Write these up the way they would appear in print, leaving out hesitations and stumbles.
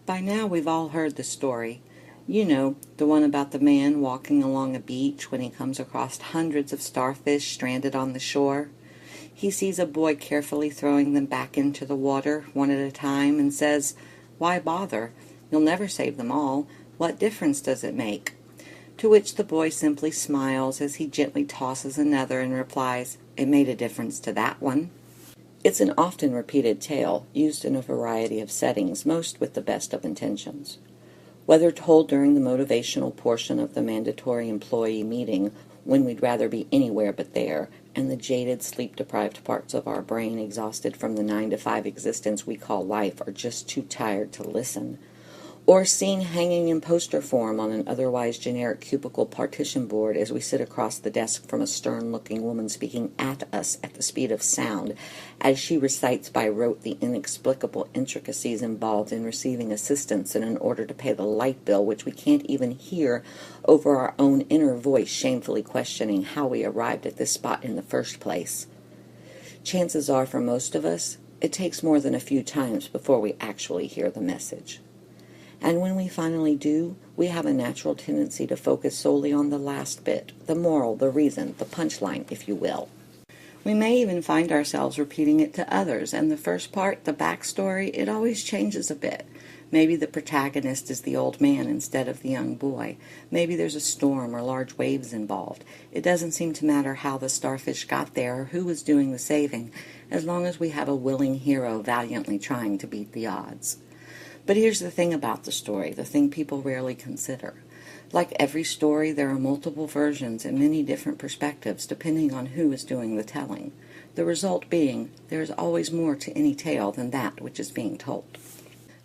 By now we've all heard the story. You know, the one about the man walking along a beach when he comes across hundreds of starfish stranded on the shore. He sees a boy carefully throwing them back into the water, one at a time, and says, "Why bother? You'll never save them all. What difference does it make?" To which the boy simply smiles as he gently tosses another and replies, "It made a difference to that one." It's an often repeated tale, used in a variety of settings, most with the best of intentions. Whether told during the motivational portion of the mandatory employee meeting, when we'd rather be anywhere but there, and the jaded, sleep-deprived parts of our brain exhausted from the 9-to-5 existence we call life are just too tired to listen, or seen hanging in poster form on an otherwise generic cubicle partition board as we sit across the desk from a stern-looking woman speaking at us at the speed of sound, as she recites by rote the inexplicable intricacies involved in receiving assistance in order to pay the light bill, which we can't even hear over our own inner voice shamefully questioning how we arrived at this spot in the first place. Chances are, for most of us, it takes more than a few times before we actually hear the message. And when we finally do, we have a natural tendency to focus solely on the last bit, the moral, the reason, the punchline, if you will. We may even find ourselves repeating it to others, and the first part, the backstory, it always changes a bit. Maybe the protagonist is the old man instead of the young boy. Maybe there's a storm or large waves involved. It doesn't seem to matter how the starfish got there or who was doing the saving, as long as we have a willing hero valiantly trying to beat the odds. But here's the thing about the story, the thing people rarely consider. Like every story, there are multiple versions and many different perspectives depending on who is doing the telling. The result being, there is always more to any tale than that which is being told.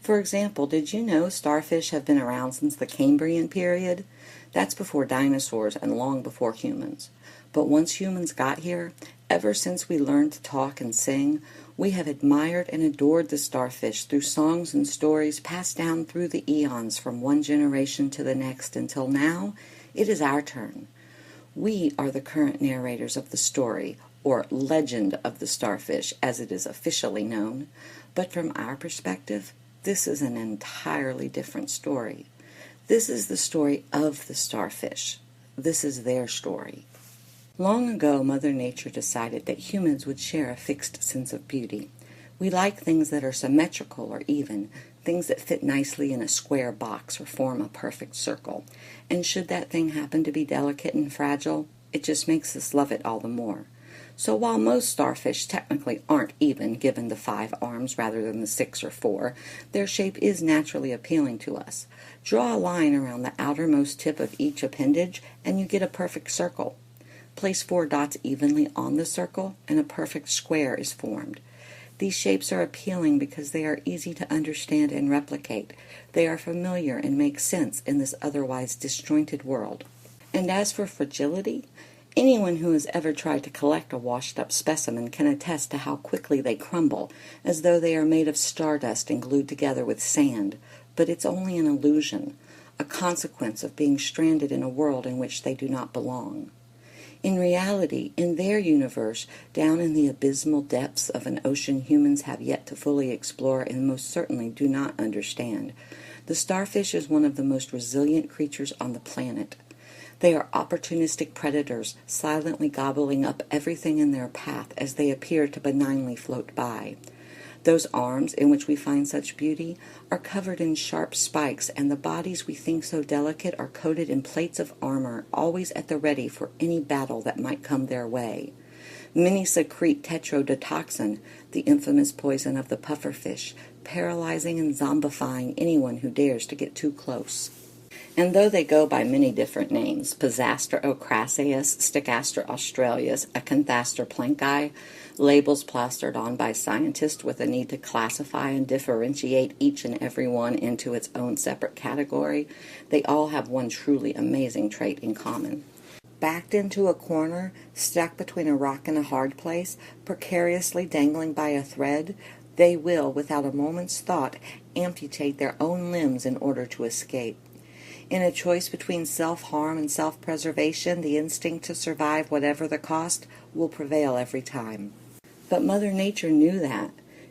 For example, did you know starfish have been around since the Cambrian period? That's before dinosaurs and long before humans. But once humans got here, ever since we learned to talk and sing, we have admired and adored the starfish through songs and stories passed down through the eons from one generation to the next until now, it is our turn. We are the current narrators of the story, or legend of the starfish as it is officially known, but from our perspective, this is an entirely different story. This is the story of the starfish. This is their story. Long ago, Mother Nature decided that humans would share a fixed sense of beauty. We like things that are symmetrical or even, things that fit nicely in a square box or form a perfect circle. And should that thing happen to be delicate and fragile, it just makes us love it all the more. So while most starfish technically aren't even, given the 5 arms rather than the 6 or 4, their shape is naturally appealing to us. Draw a line around the outermost tip of each appendage, and you get a perfect circle. Place 4 dots evenly on the circle, and a perfect square is formed. These shapes are appealing because they are easy to understand and replicate. They are familiar and make sense in this otherwise disjointed world. And as for fragility, anyone who has ever tried to collect a washed-up specimen can attest to how quickly they crumble, as though they are made of stardust and glued together with sand. But it's only an illusion, a consequence of being stranded in a world in which they do not belong. In reality, in their universe, down in the abysmal depths of an ocean humans have yet to fully explore and most certainly do not understand, the starfish is one of the most resilient creatures on the planet. They are opportunistic predators, silently gobbling up everything in their path as they appear to benignly float by. Those arms, in which we find such beauty, are covered in sharp spikes, and the bodies we think so delicate are coated in plates of armor, always at the ready for any battle that might come their way. Many secrete tetrodotoxin, the infamous poison of the pufferfish, paralyzing and zombifying anyone who dares to get too close. And though they go by many different names, Pisaster ocraceus, Stichaster australis, Acanthaster plankii, labels plastered on by scientists with a need to classify and differentiate each and every one into its own separate category, they all have one truly amazing trait in common. Backed into a corner, stuck between a rock and a hard place, precariously dangling by a thread, they will, without a moment's thought, amputate their own limbs in order to escape. In a choice between self-harm and self-preservation, the instinct to survive whatever the cost will prevail every time. But Mother Nature knew that.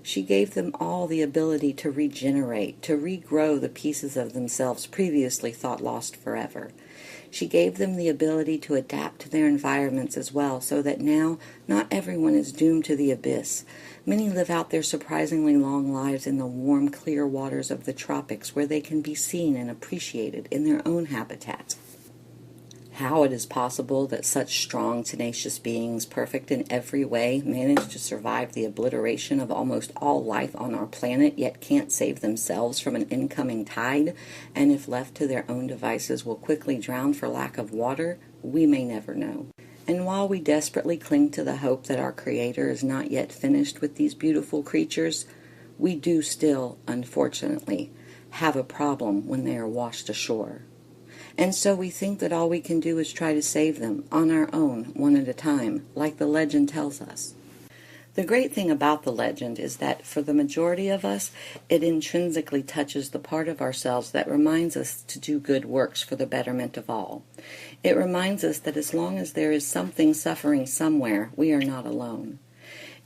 She gave them all the ability to regenerate, to regrow the pieces of themselves previously thought lost forever. She gave them the ability to adapt to their environments as well, so that now not everyone is doomed to the abyss. Many live out their surprisingly long lives in the warm, clear waters of the tropics, where they can be seen and appreciated in their own habitats. How it is possible that such strong, tenacious beings, perfect in every way, manage to survive the obliteration of almost all life on our planet, yet can't save themselves from an incoming tide, and if left to their own devices will quickly drown for lack of water, we may never know. And while we desperately cling to the hope that our Creator is not yet finished with these beautiful creatures, we do still, unfortunately, have a problem when they are washed ashore. And so we think that all we can do is try to save them on our own, one at a time, like the legend tells us. The great thing about the legend is that for the majority of us, it intrinsically touches the part of ourselves that reminds us to do good works for the betterment of all. It reminds us that as long as there is something suffering somewhere, we are not alone.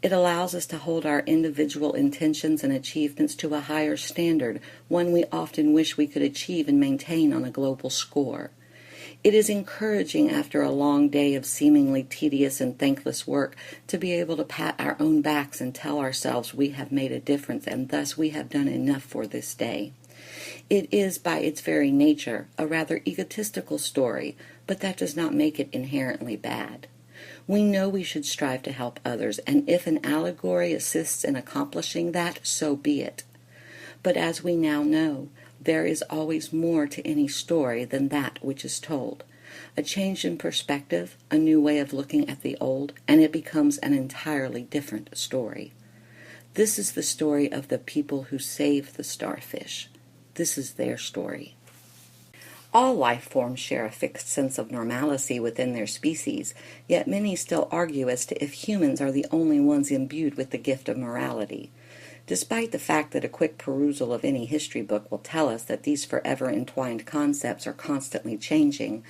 It allows us to hold our individual intentions and achievements to a higher standard, one we often wish we could achieve and maintain on a global score. It is encouraging after a long day of seemingly tedious and thankless work to be able to pat our own backs and tell ourselves we have made a difference and thus we have done enough for this day. It is, by its very nature, a rather egotistical story, but that does not make it inherently bad. We know we should strive to help others, and if an allegory assists in accomplishing that, so be it. But as we now know, there is always more to any story than that which is told. A change in perspective, a new way of looking at the old, and it becomes an entirely different story. This is the story of the people who saved the starfish. This is their story. All life forms share a fixed sense of normalcy within their species, yet many still argue as to if humans are the only ones imbued with the gift of morality. Despite the fact that a quick perusal of any history book will tell us that these forever entwined concepts are constantly changing,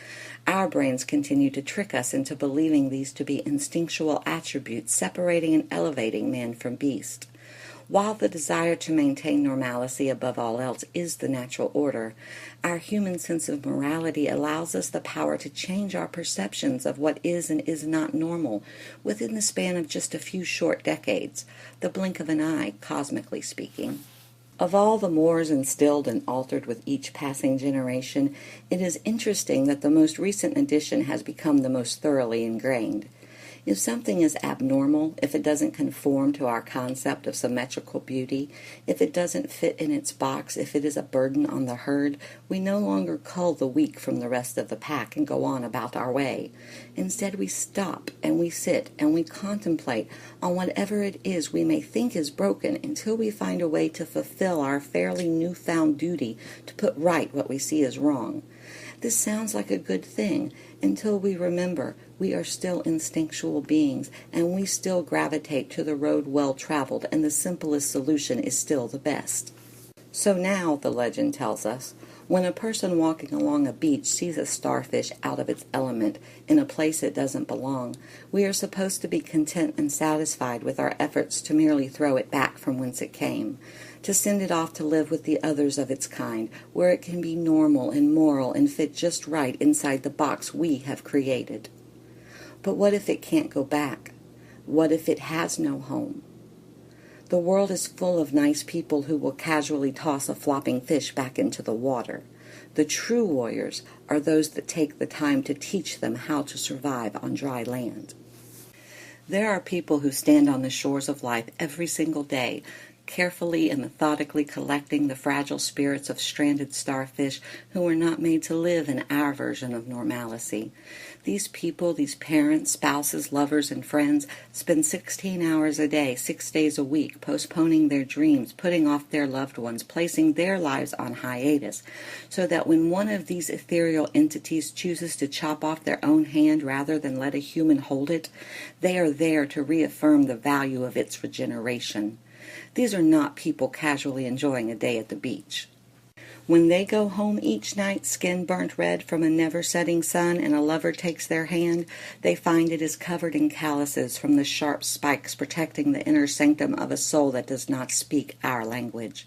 our brains continue to trick us into believing these to be instinctual attributes separating and elevating man from beast. While the desire to maintain normalcy above all else is the natural order, our human sense of morality allows us the power to change our perceptions of what is and is not normal within the span of just a few short decades, the blink of an eye, cosmically speaking. Of all the mores instilled and altered with each passing generation, it is interesting that the most recent addition has become the most thoroughly ingrained. If something is abnormal, if it doesn't conform to our concept of symmetrical beauty, if it doesn't fit in its box, if it is a burden on the herd, we no longer cull the weak from the rest of the pack and go on about our way. Instead, we stop and we sit and we contemplate on whatever it is we may think is broken until we find a way to fulfill our fairly newfound duty to put right what we see as wrong. This sounds like a good thing until we remember we are still instinctual beings and we still gravitate to the road well traveled, and the simplest solution is still the best. So now, the legend tells us, when a person walking along a beach sees a starfish out of its element in a place it doesn't belong, we are supposed to be content and satisfied with our efforts to merely throw it back from whence it came, to send it off to live with the others of its kind, where it can be normal and moral and fit just right inside the box we have created. But what if it can't go back? What if it has no home? The world is full of nice people who will casually toss a flopping fish back into the water. The true warriors are those that take the time to teach them how to survive on dry land. There are people who stand on the shores of life every single day, carefully and methodically collecting the fragile spirits of stranded starfish who are not made to live in our version of normalcy. These people, these parents, spouses, lovers, and friends spend 16 hours a day, 6 days a week, postponing their dreams, putting off their loved ones, placing their lives on hiatus, so that when one of these ethereal entities chooses to chop off their own hand rather than let a human hold it, they are there to reaffirm the value of its regeneration. These are not people casually enjoying a day at the beach. When they go home each night, skin burnt red from a never-setting sun, and a lover takes their hand, they find it is covered in calluses from the sharp spikes protecting the inner sanctum of a soul that does not speak our language.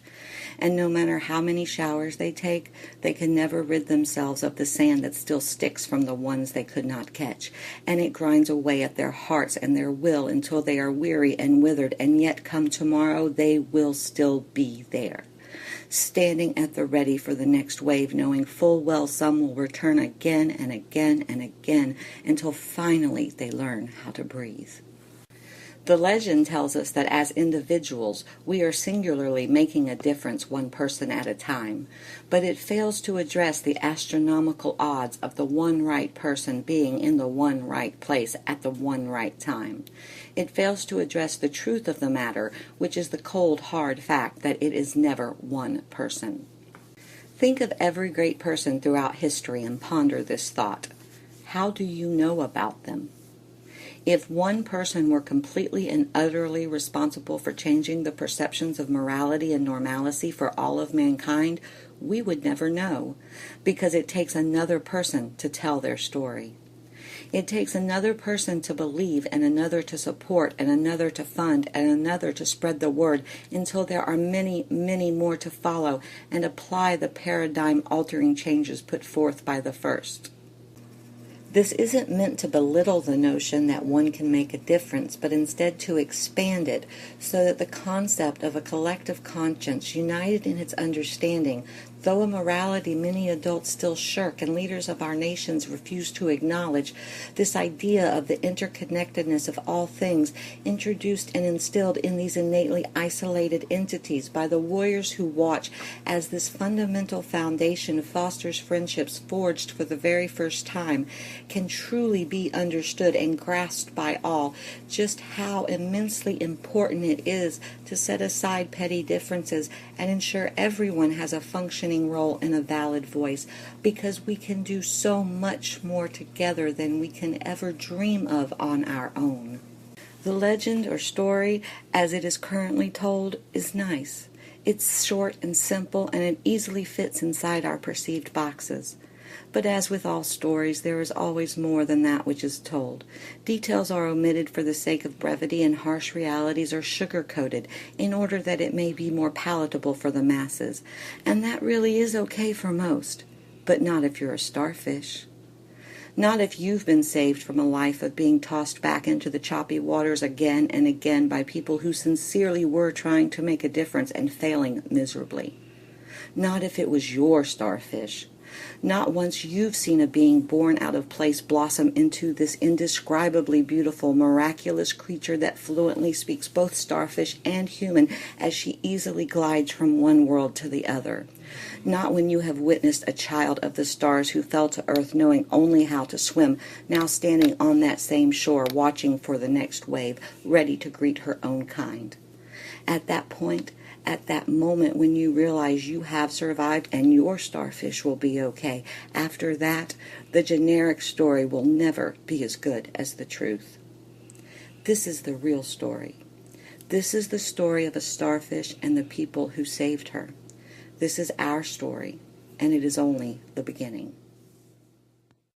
And no matter how many showers they take, they can never rid themselves of the sand that still sticks from the ones they could not catch, and it grinds away at their hearts and their will until they are weary and withered, and yet come tomorrow they will still be there, standing at the ready for the next wave, knowing full well some will return again and again and again until finally they learn how to breathe. The legend tells us that as individuals, we are singularly making a difference one person at a time, but it fails to address the astronomical odds of the one right person being in the one right place at the one right time. It fails to address the truth of the matter, which is the cold, hard fact that it is never one person. Think of every great person throughout history and ponder this thought. How do you know about them? If one person were completely and utterly responsible for changing the perceptions of morality and normalcy for all of mankind, we would never know, because it takes another person to tell their story. It takes another person to believe, and another to support, and another to fund, and another to spread the word, until there are many, many more to follow and apply the paradigm-altering changes put forth by the first. This isn't meant to belittle the notion that one can make a difference, but instead to expand it so that the concept of a collective conscience united in its understanding, though a morality many adults still shirk and leaders of our nations refuse to acknowledge, this idea of the interconnectedness of all things introduced and instilled in these innately isolated entities by the warriors who watch as this fundamental foundation fosters friendships forged for the very first time, can truly be understood and grasped by all, just how immensely important it is to set aside petty differences and ensure everyone has a functioning role and a valid voice, because we can do so much more together than we can ever dream of on our own. The legend or story, as it is currently told, is nice. It's short and simple, and it easily fits inside our perceived boxes. But as with all stories, there is always more than that which is told. Details are omitted for the sake of brevity, and harsh realities are sugar-coated in order that it may be more palatable for the masses. And that really is okay for most, but not if you're a starfish. Not if you've been saved from a life of being tossed back into the choppy waters again and again by people who sincerely were trying to make a difference and failing miserably. Not if it was your starfish. Not once you've seen a being born out of place blossom into this indescribably beautiful, miraculous creature that fluently speaks both starfish and human as she easily glides from one world to the other. Not when you have witnessed a child of the stars who fell to earth knowing only how to swim, now standing on that same shore watching for the next wave, ready to greet her own kind. At that point, at that moment when you realize you have survived and your starfish will be okay, after that, the generic story will never be as good as the truth. This is the real story. This is the story of a starfish and the people who saved her. This is our story, and it is only the beginning.